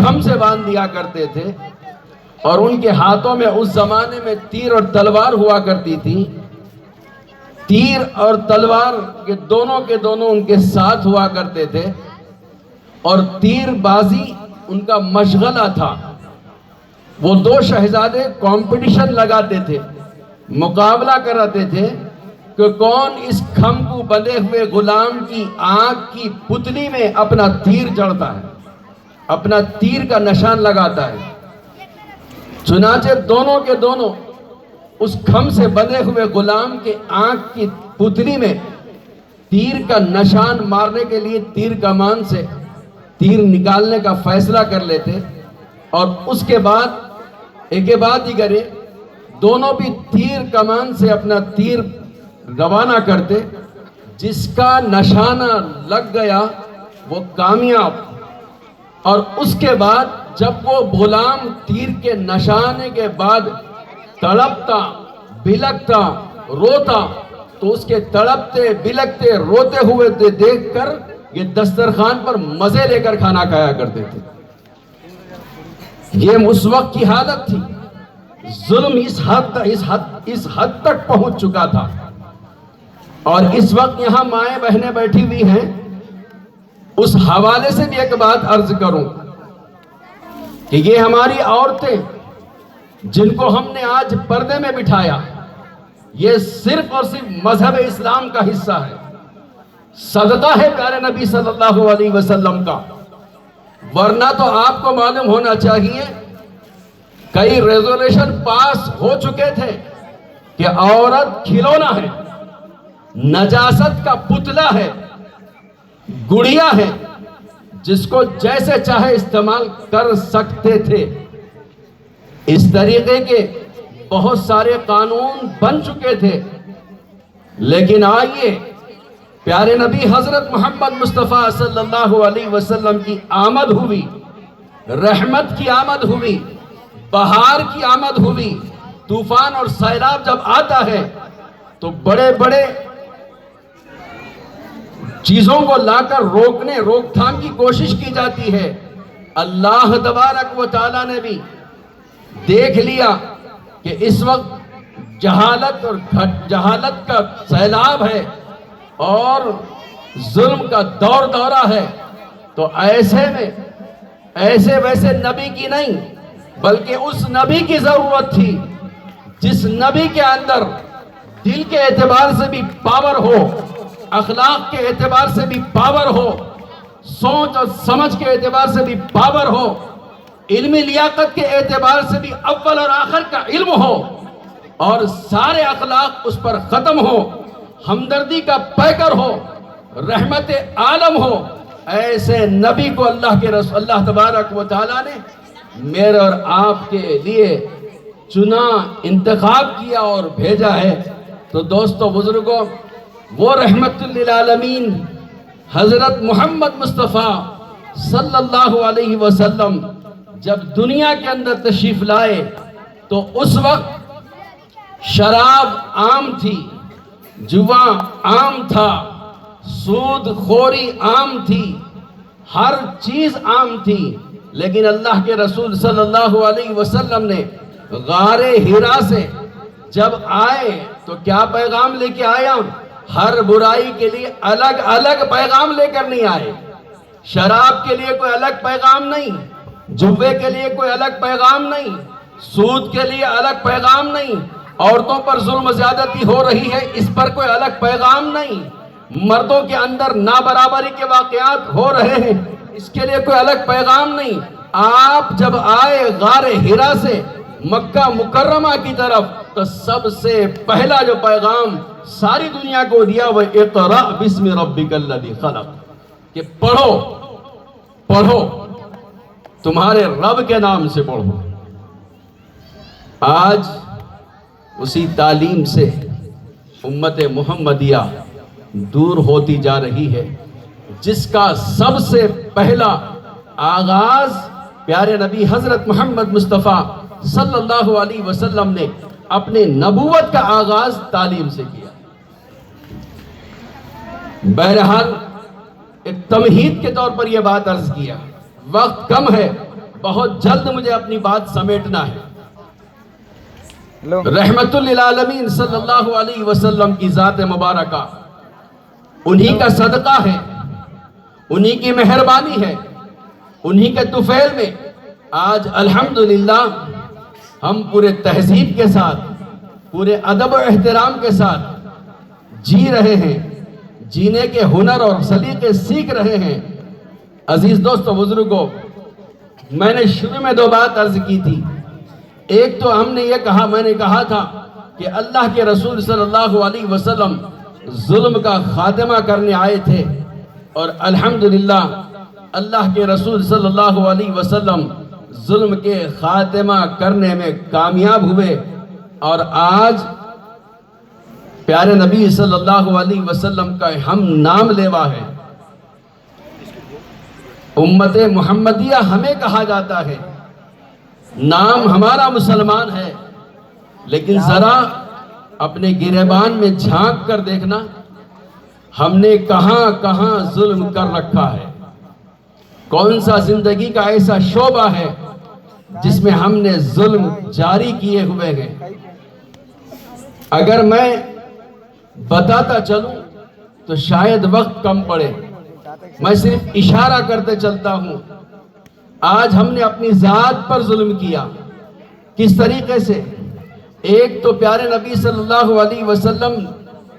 کھم سے باندھ دیا کرتے تھے، اور ان کے ہاتھوں میں اس زمانے میں تیر اور تلوار ہوا کرتی تھی۔ تیر اور تلوار کے دونوں ان کے ساتھ ہوا کرتے تھے، اور تیر بازی ان کا مشغلہ تھا۔ وہ دو شہزادے کمپٹیشن لگاتے تھے، مقابلہ کراتے تھے کہ کون اس کھم کو بندھے ہوئے غلام کی آنکھ کی پتلی میں اپنا تیر جڑتا ہے، اپنا تیر کا نشان لگاتا ہے۔ چنانچہ دونوں کے دونوں اس کھم سے بندھے ہوئے غلام کے آنکھ کی پتلی میں تیر کا نشان مارنے کے لیے تیر کمان سے تیر نکالنے کا فیصلہ کر لیتے، اور اس کے بعد ایک بات ہی کرے، دونوں بھی تیر کمان سے اپنا تیر روانہ کرتے، جس کا نشانہ لگ گیا وہ کامیاب۔ اور اس کے بعد جب وہ غلام تیر کے نشانے کے بعد تڑپتا، بلکتا، روتا، تو اس کے تڑپتے، بلکتے، روتے ہوئے دیکھ کر یہ دسترخوان پر مزے لے کر کھانا کھایا کرتے تھے۔ یہ اس وقت کی حالت تھی۔ ظلم اس حد تک پہنچ چکا تھا۔ اور اس وقت یہاں مائیں بہنیں بیٹھی ہوئی ہیں، اس حوالے سے بھی ایک بات عرض کروں کہ یہ ہماری عورتیں جن کو ہم نے آج پردے میں بٹھایا، یہ صرف اور صرف مذہب اسلام کا حصہ ہے، صدقہ ہے پیارے نبی صلی اللہ علیہ وسلم کا۔ ورنہ تو آپ کو معلوم ہونا چاہیے کئی ریزولوشن پاس ہو چکے تھے کہ عورت کھلونا ہے، نجاست کا پتلا ہے، گڑیا ہے، جس کو جیسے چاہے استعمال کر سکتے تھے۔ اس طریقے کے بہت سارے قانون بن چکے تھے، لیکن آئیے پیارے نبی حضرت محمد مصطفیٰ صلی اللہ علیہ وسلم کی آمد ہوئی، رحمت کی آمد ہوئی، بہار کی آمد ہوئی۔ طوفان اور سیلاب جب آتا ہے تو بڑے بڑے چیزوں کو لا کر روک تھام کی کوشش کی جاتی ہے۔ اللہ تبارک و تعالیٰ نے بھی دیکھ لیا کہ اس وقت جہالت کا سیلاب ہے اور ظلم کا دورہ ہے، تو ایسے میں ایسے ویسے نبی کی نہیں بلکہ اس نبی کی ضرورت تھی جس نبی کے اندر دل کے اعتبار سے بھی پاور ہو، اخلاق کے اعتبار سے بھی پاور ہو، سوچ اور سمجھ کے اعتبار سے بھی پاور ہو، علمی لیاقت کے اعتبار سے بھی اول اور آخر کا علم ہو، اور سارے اخلاق اس پر ختم ہو، ہمدردی کا پیکر ہو، رحمت عالم ہو۔ ایسے نبی کو اللہ تبارک و تعالیٰ نے میرے اور آپ کے لیے چنا، انتخاب کیا اور بھیجا ہے۔ تو دوستو، بزرگوں، وہ رحمت للعالمین حضرت محمد مصطفیٰ صلی اللہ علیہ وسلم جب دنیا کے اندر تشریف لائے تو اس وقت شراب عام تھی، جوا عام تھا، سود خوری عام تھی، ہر چیز عام تھی، لیکن اللہ کے رسول صلی اللہ علیہ وسلم نے غار حرا سے جب آئے تو کیا پیغام لے کے آیا؟ ہر برائی کے لیے الگ الگ پیغام لے کر نہیں آئے۔ شراب کے لیے کوئی الگ پیغام نہیں، جوے کے لیے کوئی الگ پیغام نہیں، سود کے لیے الگ پیغام نہیں، عورتوں پر ظلم زیادتی ہو رہی ہے اس پر کوئی الگ پیغام نہیں، مردوں کے اندر نابرابری کے واقعات ہو رہے ہیں اس کے لیے کوئی الگ پیغام نہیں۔ آپ جب آئے غار حرا سے مکہ مکرمہ کی طرف تو سب سے پہلا جو پیغام ساری دنیا کو دیا وہ اقرأ بسم ربک الذی خلق، کہ پڑھو تمہارے رب کے نام سے پڑھو۔ آج اسی تعلیم سے امت محمدیہ دور ہوتی جا رہی ہے، جس کا سب سے پہلا آغاز پیارے نبی حضرت محمد مصطفیٰ صلی اللہ علیہ وسلم نے اپنے نبوت کا آغاز تعلیم سے کیا۔ بہرحال ایک تمہید کے طور پر یہ بات عرض کیا، وقت کم ہے، بہت جلد مجھے اپنی بات سمیٹنا ہے۔ رحمت للعالمین صلی اللہ علیہ وسلم کی ذات مبارکہ، انہی کا صدقہ ہے، انہی کی مہربانی ہے، انہی کے طفیل میں آج الحمدللہ ہم پورے تہذیب کے ساتھ، پورے ادب و احترام کے ساتھ جی رہے ہیں، جینے کے ہنر اور سلیقے سیکھ رہے ہیں۔ عزیز دوستو، بزرگوں، میں نے شروع میں 2 بات عرض کی تھی۔ ایک تو ہم نے یہ کہا، میں نے کہا تھا کہ اللہ کے رسول صلی اللہ علیہ وسلم ظلم کا خاتمہ کرنے آئے تھے، اور الحمدللہ اللہ کے رسول صلی اللہ علیہ وسلم ظلم کے خاتمہ کرنے میں کامیاب ہوئے، اور آج پیارے نبی صلی اللہ علیہ وسلم کا ہم نام لیوا ہے۔ امت محمدیہ ہمیں کہا جاتا ہے، نام ہمارا مسلمان ہے، لیکن ذرا اپنے گریبان میں جھانک کر دیکھنا، ہم نے کہاں کہاں ظلم کر رکھا ہے۔ کون سا زندگی کا ایسا شعبہ ہے جس میں ہم نے ظلم جاری کیے ہوئے ہیں؟ اگر میں بتاتا چلوں تو شاید وقت کم پڑے، میں صرف اشارہ کرتے چلتا ہوں۔ آج ہم نے اپنی ذات پر ظلم کیا، کس طریقے سے؟ ایک تو پیارے نبی صلی اللہ علیہ وسلم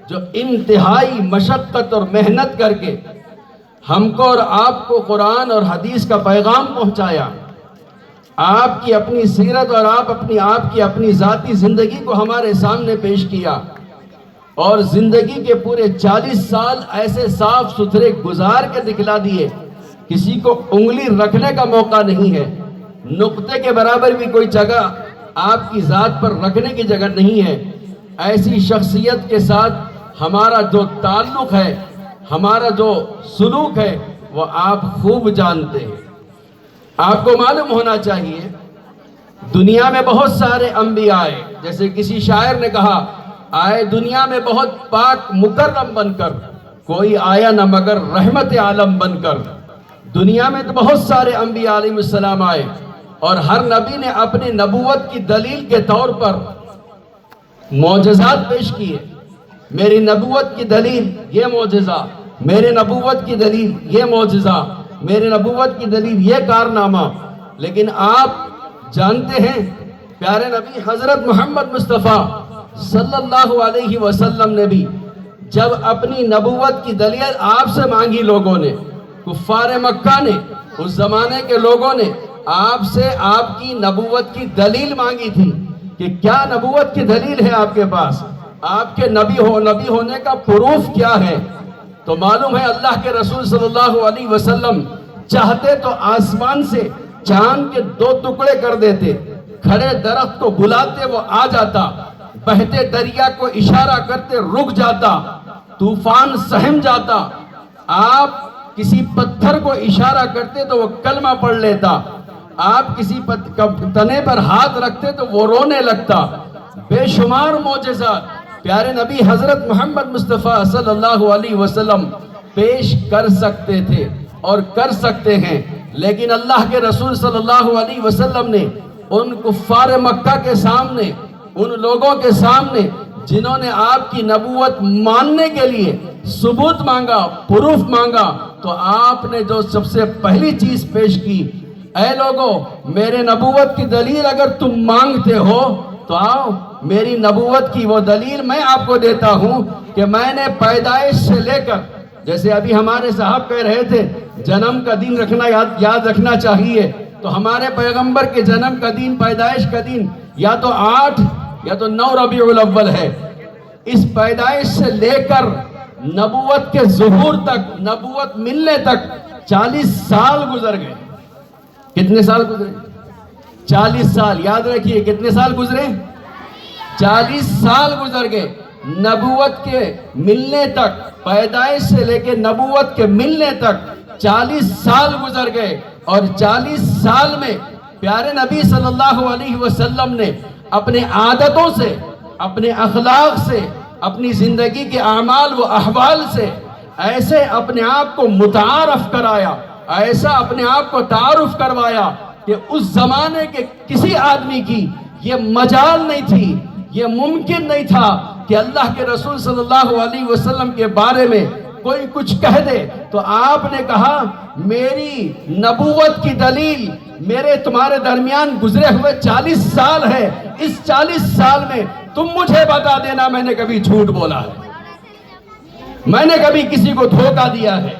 جو انتہائی مشقت اور محنت کر کے ہم کو اور آپ کو قرآن اور حدیث کا پیغام پہنچایا، آپ کی اپنی سیرت اور آپ کی اپنی ذاتی زندگی کو ہمارے سامنے پیش کیا، اور زندگی کے پورے 40 سال ایسے صاف ستھرے گزار کے دکھلا دیے، کسی کو انگلی رکھنے کا موقع نہیں ہے، نقطے کے برابر بھی کوئی جگہ آپ کی ذات پر رکھنے کی جگہ نہیں ہے۔ ایسی شخصیت کے ساتھ ہمارا جو تعلق ہے، ہمارا جو سلوک ہے، وہ آپ خوب جانتے ہیں۔ آپ کو معلوم ہونا چاہیے، دنیا میں بہت سارے انبیاء آئے، جیسے کسی شاعر نے کہا، آئے دنیا میں بہت پاک مکرم بن کر، کوئی آیا نہ مگر رحمت عالم بن کر۔ دنیا میں تو بہت سارے انبیاء علیہ السلام آئے، اور ہر نبی نے اپنی نبوت کی دلیل کے طور پر معجزات پیش کیے۔ میری نبوت کی دلیل یہ معجزہ، میرے نبوت کی دلیل یہ معجزہ، میرے نبوت کی دلیل یہ کارنامہ۔ لیکن آپ جانتے ہیں، پیارے نبی حضرت محمد مصطفیٰ صلی اللہ علیہ وسلم نے بھی جب اپنی نبوت کی دلیل آپ سے مانگی، لوگوں نے، کفار مکہ نے، اس زمانے کے لوگوں نے آپ سے آپ کی نبوت کی دلیل مانگی تھی کہ کیا نبوت کی دلیل ہے آپ کے پاس، آپ کے نبی ہونے کا پروف کیا ہے؟ تو معلوم ہے اللہ کے رسول صلی اللہ علیہ وسلم چاہتے تو آسمان سے چاند کے 2 ٹکڑے کر دیتے، کھڑے درخت کو بلاتے وہ آ جاتا، بہتے دریا کو اشارہ کرتے رک جاتا، طوفان سہم جاتا، آپ کسی پتھر کو اشارہ کرتے تو وہ کلمہ پڑھ لیتا، آپ کسی تنے پر ہاتھ رکھتے تو وہ رونے لگتا۔ بے شمار معجزات پیارے نبی حضرت محمد مصطفیٰ صلی اللہ علیہ وسلم پیش کر سکتے تھے اور کر سکتے ہیں، لیکن اللہ کے رسول صلی اللہ علیہ وسلم نے ان کفار مکہ کے سامنے، ان لوگوں کے سامنے جنہوں نے آپ کی نبوت ماننے کے لیے ثبوت مانگا، پروف مانگا، تو آپ نے جو سب سے پہلی چیز پیش کی، اے لوگو، میرے نبوت کی دلیل اگر تم مانگتے ہو تو آؤ، میری نبوت کی وہ دلیل میں آپ کو دیتا ہوں کہ میں نے پیدائش سے لے کر، جیسے ابھی ہمارے صاحب کہہ رہے تھے جنم کا دن رکھنا یاد رکھنا چاہیے، تو ہمارے پیغمبر کے جنم کا دن، پیدائش کا دن یا تو 8 یا تو 9 ربیع الاول ہے۔ اس پیدائش سے لے کر نبوت کے ظہور تک، نبوت ملنے تک 40 سال گزر گئے۔ کتنے سال گزرے؟ 40 سال۔ یاد رکھیے کتنے سال گزرے؟ 40 سال گزر گئے نبوت کے ملنے تک، پیدائش سے لے کے نبوت کے ملنے تک 40 سال گزر گئے، اور 40 سال میں پیارے نبی صلی اللہ علیہ وسلم نے اپنے عادتوں سے، اپنے اخلاق سے، اپنی زندگی کے اعمال و احوال سے ایسے اپنے آپ کو متعارف کرایا، ایسا اپنے آپ کو تعارف کروایا کہ اس زمانے کے کسی آدمی کی یہ مجال نہیں تھی، یہ ممکن نہیں تھا کہ اللہ کے رسول صلی اللہ علیہ وسلم کے بارے میں کوئی کچھ کہہ دے، تو آپ نے کہا میری نبوت کی دلیل میرے تمہارے درمیان گزرے ہوئے 40 سال ہے، اس 40 سال میں تم مجھے بتا دینا میں نے کبھی جھوٹ بولا ہے، میں نے کبھی کسی کو دھوکہ دیا ہے،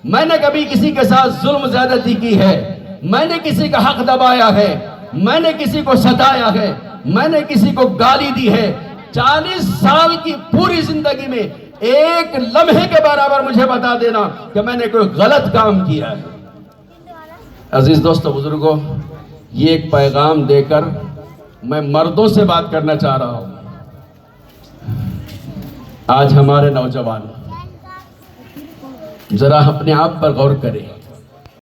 میں نے کبھی کسی کے ساتھ ظلم زیادتی کی ہے، میں نے کسی کا حق دبایا ہے، میں نے کسی کو ستایا ہے، میں نے کسی کو گالی دی ہے۔ 40 سال کی پوری زندگی میں ایک لمحے کے برابر مجھے بتا دینا کہ میں نے کوئی غلط کام کیا ہے۔ عزیز دوستو بزرگوں، یہ ایک پیغام دے کر میں مردوں سے بات کرنا چاہ رہا ہوں۔ آج ہمارے نوجوان ذرا اپنے آپ پر غور کریں۔